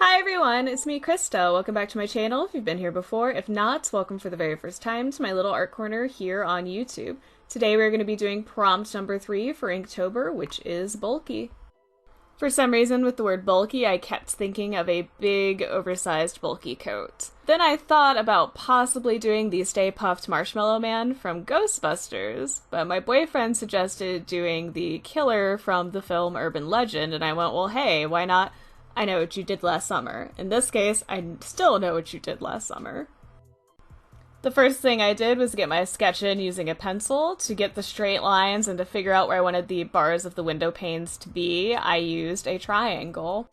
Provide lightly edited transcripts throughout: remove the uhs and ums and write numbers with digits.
Hi everyone, it's me, Krista. Welcome back to my channel if you've been here before. If not, welcome for the very first time to my little art corner here on YouTube. Today we're going to be doing prompt number 3 for Inktober, which is bulky. For some reason with the word bulky, I kept thinking of a big, oversized, bulky coat. Then I thought about possibly doing the Stay Puft Marshmallow Man from Ghostbusters, but my boyfriend suggested doing the killer from the film Urban Legend, and I went, well hey, why not? I know what you did last summer. In this case, I still know what you did last summer. The first thing I did was get my sketch in using a pencil. To get the straight lines and to figure out where I wanted the bars of the window panes to be, I used a triangle.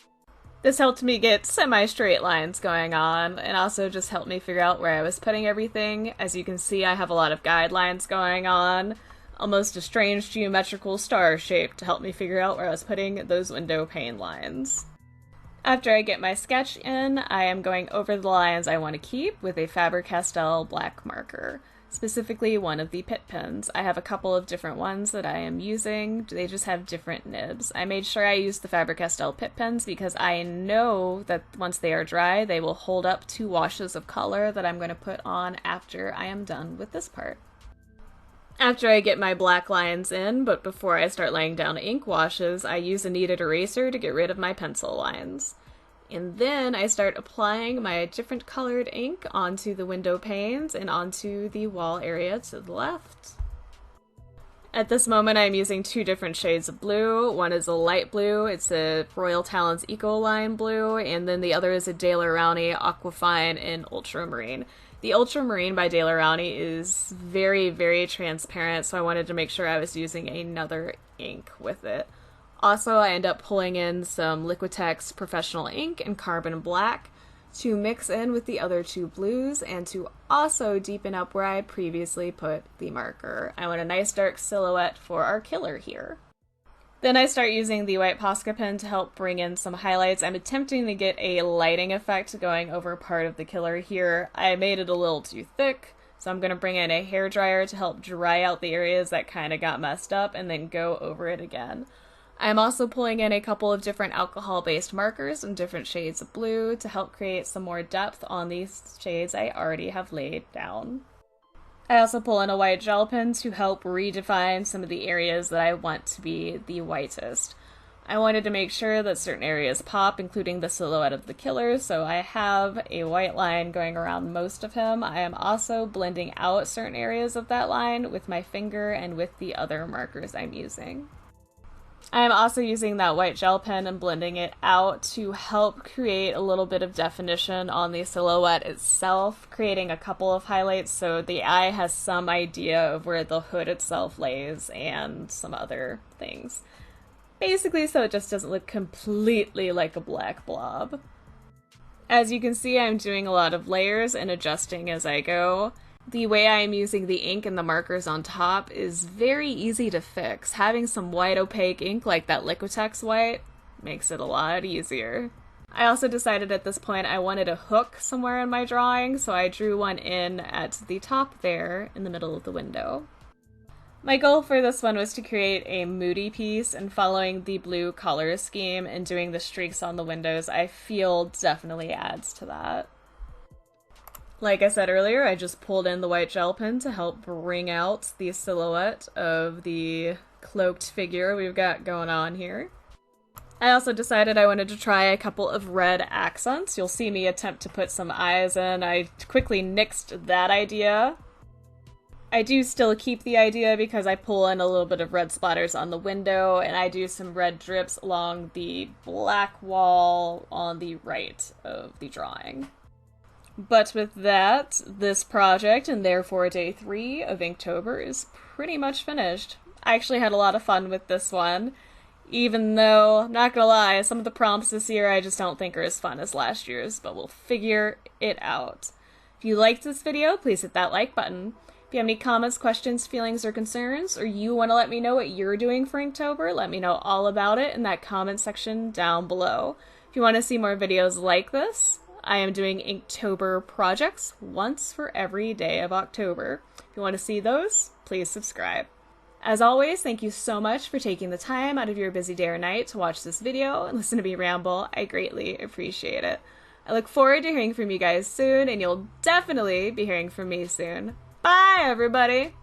This helped me get semi-straight lines going on, and also just helped me figure out where I was putting everything. As you can see, I have a lot of guidelines going on, almost a strange geometrical star shape to help me figure out where I was putting those window pane lines. After I get my sketch in, I am going over the lines I want to keep with a Faber-Castell black marker, specifically one of the Pitt Pens. I have a couple of different ones that I am using, they just have different nibs. I made sure I used the Faber-Castell Pitt Pens because I know that once they are dry, they will hold up 2 washes of color that I'm going to put on after I am done with this part. After I get my black lines in, but before I start laying down ink washes, I use a kneaded eraser to get rid of my pencil lines. And then I start applying my different colored ink onto the window panes and onto the wall area to the left. At this moment I'm using 2 different shades of blue. One is a light blue, it's a Royal Talens Ecoline blue, and then the other is a Daler-Rowney Aqualine in Ultramarine. The Ultramarine by Daler-Rowney is very, very transparent, so I wanted to make sure I was using another ink with it. Also, I end up pulling in some Liquitex Professional ink and Carbon Black to mix in with the other 2 blues and to also deepen up where I had previously put the marker. I want a nice dark silhouette for our killer here. Then I start using the white Posca pen to help bring in some highlights. I'm attempting to get a lighting effect going over part of the killer here. I made it a little too thick, so I'm going to bring in a hairdryer to help dry out the areas that kind of got messed up and then go over it again. I'm also pulling in a couple of different alcohol-based markers in different shades of blue to help create some more depth on these shades I already have laid down. I also pull in a white gel pen to help redefine some of the areas that I want to be the whitest. I wanted to make sure that certain areas pop, including the silhouette of the killer, so I have a white line going around most of him. I am also blending out certain areas of that line with my finger and with the other markers I'm using. I am also using that white gel pen and blending it out to help create a little bit of definition on the silhouette itself, creating a couple of highlights so the eye has some idea of where the hood itself lays and some other things. Basically so it just doesn't look completely like a black blob. As you can see, I'm doing a lot of layers and adjusting as I go. The way I am using the ink and the markers on top is very easy to fix. Having some white opaque ink like that Liquitex white makes it a lot easier. I also decided at this point I wanted a hook somewhere in my drawing, so I drew one in at the top there in the middle of the window. My goal for this one was to create a moody piece, and following the blue color scheme and doing the streaks on the windows I feel definitely adds to that. Like I said earlier, I just pulled in the white gel pen to help bring out the silhouette of the cloaked figure we've got going on here. I also decided I wanted to try a couple of red accents. You'll see me attempt to put some eyes in. I quickly nixed that idea. I do still keep the idea because I pull in a little bit of red splatters on the window, and I do some red drips along the black wall on the right of the drawing. But with that, this project, and therefore day 3 of Inktober, is pretty much finished. I actually had a lot of fun with this one, even though, not gonna lie, some of the prompts this year I just don't think are as fun as last year's, but we'll figure it out. If you liked this video, please hit that like button. If you have any comments, questions, feelings, or concerns, or you want to let me know what you're doing for Inktober, let me know all about it in that comment section down below. If you want to see more videos like this, I am doing Inktober projects once for every day of October. If you want to see those, please subscribe. As always, thank you so much for taking the time out of your busy day or night to watch this video and listen to me ramble. I greatly appreciate it. I look forward to hearing from you guys soon, and you'll definitely be hearing from me soon. Bye, everybody!